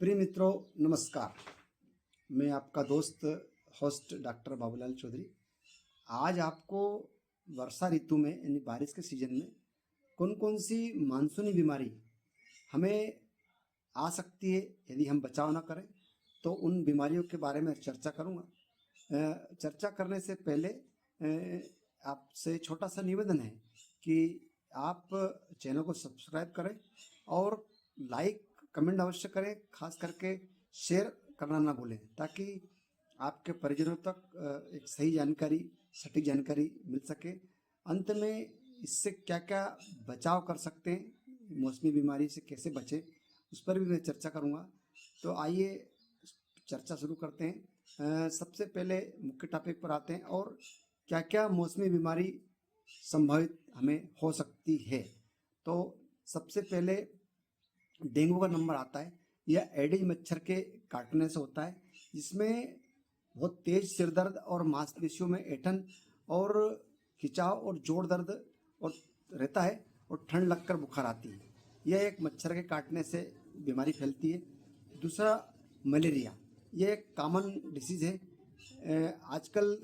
प्रिय मित्रों, नमस्कार। मैं आपका दोस्त होस्ट डॉक्टर बाबूलाल चौधरी। आज आपको वर्षा ऋतु में यानी बारिश के सीजन में कौन कौन सी मानसूनी बीमारी हमें आ सकती है यदि हम बचाव ना करें, तो उन बीमारियों के बारे में चर्चा करूँगा। चर्चा करने से पहले आपसे छोटा सा निवेदन है कि आप चैनल को सब्सक्राइब करें और लाइक कमेंट अवश्य करें, खास करके शेयर करना ना भूलें, ताकि आपके परिजनों तक एक सही जानकारी, सटीक जानकारी मिल सके। अंत में इससे क्या क्या बचाव कर सकते हैं, मौसमी बीमारी से कैसे बचें, उस पर भी मैं चर्चा करूँगा। तो आइए चर्चा शुरू करते हैं। सबसे पहले मुख्य टॉपिक पर आते हैं और क्या क्या मौसमी बीमारी संभावित हमें हो सकती है। तो सबसे पहले डेंगू का नंबर आता है। यह एडिज मच्छर के काटने से होता है, जिसमें बहुत तेज सिर दर्द और मांसपेशियों में ऐंठन और खिंचाव और जोड़ दर्द और रहता है और ठंड लगकर बुखार आती है। यह एक मच्छर के काटने से बीमारी फैलती है। दूसरा, मलेरिया। यह एक कॉमन डिसीज़ है। आजकल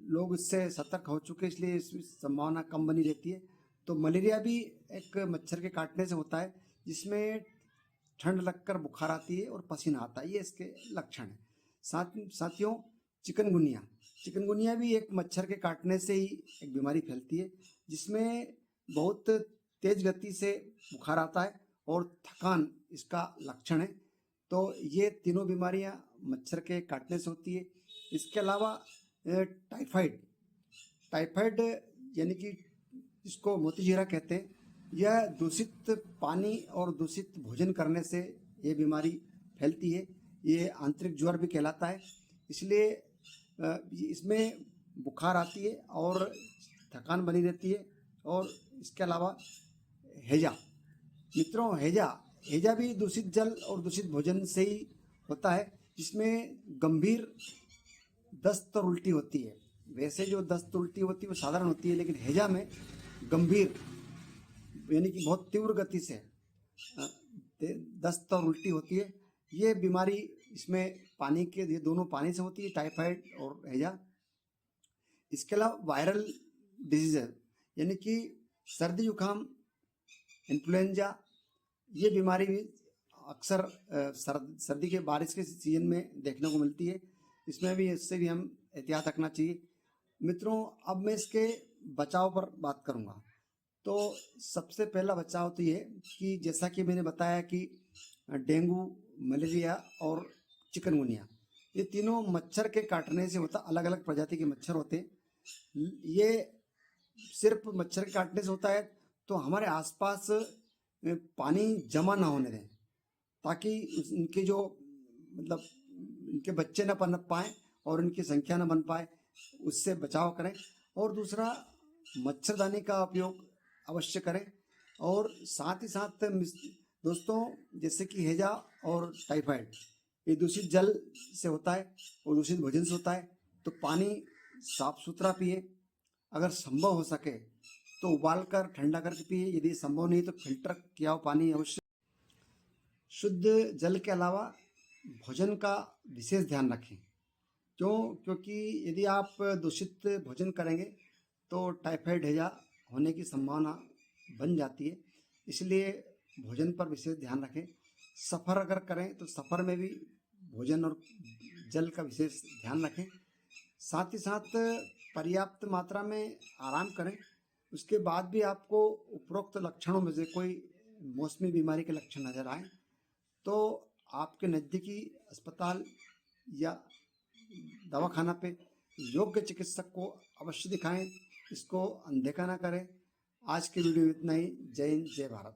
लोग इससे सतर्क हो चुके हैं, इसलिए इसकी संभावना कम बनी रहती है। तो मलेरिया भी एक मच्छर के काटने से होता है, जिसमें ठंड लगकर बुखार आती है और पसीना आता है। ये इसके लक्षण हैं। साथियों, चिकनगुनिया भी एक मच्छर के काटने से ही एक बीमारी फैलती है, जिसमें बहुत तेज गति से बुखार आता है और थकान इसका लक्षण है। तो ये तीनों बीमारियां मच्छर के काटने से होती है। इसके अलावा टाइफाइड यानी कि इसको मोतीझरा कहते हैं। यह दूषित पानी और दूषित भोजन करने से ये बीमारी फैलती है। ये आंतरिक ज्वर भी कहलाता है। इसलिए इसमें बुखार आती है और थकान बनी रहती है। और इसके अलावा हैजा। मित्रों, हैजा भी दूषित जल और दूषित भोजन से ही होता है, जिसमें गंभीर दस्त और उल्टी होती है। वैसे जो दस्त उल्टी होती है वो साधारण होती है, लेकिन हैजा में गंभीर यानी कि बहुत तीव्र गति से दस्त और उल्टी होती है। ये बीमारी इसमें ये दोनों पानी से होती है, टाइफाइड और हैजा। इसके अलावा वायरल डिजीज यानी कि सर्दी जुकाम, इन्फ्लुएंजा, ये बीमारी भी अक्सर सर्दी के बारिश के सीजन में देखने को मिलती है। इससे भी हम एहतियात रखना चाहिए। मित्रों, अब मैं इसके बचाव पर बात करूँगा। तो सबसे पहला बचाव तो ये कि जैसा कि मैंने बताया कि डेंगू, मलेरिया और चिकनगुनिया, ये तीनों मच्छर के काटने से होता। अलग अलग प्रजाति के मच्छर होते हैं। ये सिर्फ मच्छर के काटने से होता है, तो हमारे आसपास पानी जमा ना होने दें, ताकि इनके जो इनके बच्चे ना पनप पाएँ और इनकी संख्या ना बन पाए, उससे बचाव करें। और दूसरा, मच्छरदानी का उपयोग अवश्य करें। और साथ ही साथ दोस्तों, जैसे कि हैजा और टाइफाइड ये दूषित जल से होता है और दूषित भोजन से होता है, तो पानी साफ सुथरा पिए। अगर संभव हो सके तो उबाल कर ठंडा करके पिए। यदि संभव नहीं तो फिल्टर किया हुआ पानी अवश्य। शुद्ध जल के अलावा भोजन का विशेष ध्यान रखें। क्योंकि यदि आप दूषित भोजन करेंगे तो टाइफाइड, हैजा होने की संभावना बन जाती है। इसलिए भोजन पर विशेष ध्यान रखें। सफ़र अगर करें तो सफ़र में भी भोजन और जल का विशेष ध्यान रखें। साथ ही साथ पर्याप्त मात्रा में आराम करें। उसके बाद भी आपको उपरोक्त लक्षणों में से कोई मौसमी बीमारी के लक्षण नज़र आए तो आपके नज़दीकी अस्पताल या दवाखाना पे योग्य चिकित्सक को अवश्य दिखाएं। इसको अनदेखा ना करें। आज के वीडियो में इतना ही। जय हिंद, जय भारत।